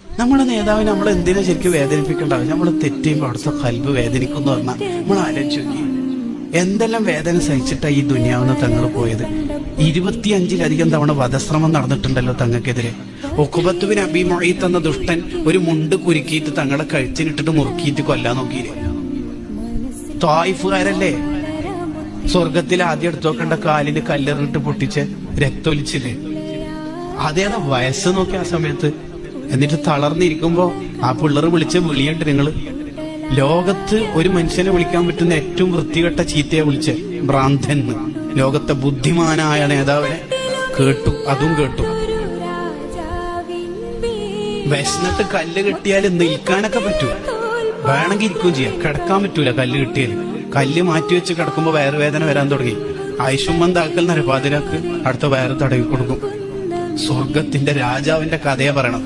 നമ്മളെ നേതാവിനെ നമ്മൾ എന്തിനാ ശരിക്കും വേദനിപ്പിക്കേണ്ടാവും? നമ്മൾ തെറ്റിയുമ്പോൾ അവിടുത്തെ കൽബ് വേദനിക്കും എന്ന് പറഞ്ഞാൽ നമ്മൾ ആലോചിച്ചു നോക്കി. എന്തെല്ലാം വേദന സഹിച്ചിട്ടാ ഈ ദുനിയാവെന്ന് തങ്ങൾ പോയത്. 25-ലധികം തവണ വധശ്രമം നടന്നിട്ടുണ്ടല്ലോ തങ്ങൾക്കെതിരെ. ഉഖബത്ത് ബിൻ അബീ മുഈത്ത് എന്ന ദുഷ്ടൻ ഒരു മുണ്ട് കുരുക്കിയിട്ട് തങ്ങളെ കഴുത്തിനിട്ടിട്ട് മുറുക്കിയിട്ട് കൊല്ലാൻ നോക്കിയില്ലേ? ത്വായിഫുകാരല്ലേ സ്വർഗത്തിൽ ആദ്യം എടുത്തു നോക്കേണ്ട കാലിന് കല്ലെറിഞ്ഞിട്ട് പൊട്ടിച്ച് രക്തൊലിച്ചില്ലേ? അതേതാ വയസ്സ് നോക്കി ആ സമയത്ത്. എന്നിട്ട് തളർന്നിരിക്കുമ്പോ ആ പിള്ളേർ വിളിച്ച വിളിയുണ്ട് നിങ്ങള്. ലോകത്ത് ഒരു മനുഷ്യനെ വിളിക്കാൻ പറ്റുന്ന ഏറ്റവും വൃത്തികെട്ട ചീത്തയെ വിളിച്ച് ഭ്രാന്തൻ. ലോകത്തെ ബുദ്ധിമാനായ നേതാവിനെ കേട്ടു, അതും കേട്ടു. വിശന്നിട്ട് കല്ല് കിട്ടിയാൽ നിൽക്കാനൊക്കെ പറ്റൂ, വേണമെങ്കിൽ ഇരിക്കുകയും ചെയ്യാം. കിടക്കാൻ പറ്റൂല കല്ല് കിട്ടിയാൽ. കല്ല് മാറ്റിവെച്ച് കിടക്കുമ്പോ വയറുവേദന വരാൻ തുടങ്ങി. ആയുഷ്മന്താക്കൽ നരപാതിരാക്ക് അടുത്ത വയറ് തടവി കൊടുക്കും. സ്വർഗത്തിന്റെ രാജാവിന്റെ കഥയെ പറയണം.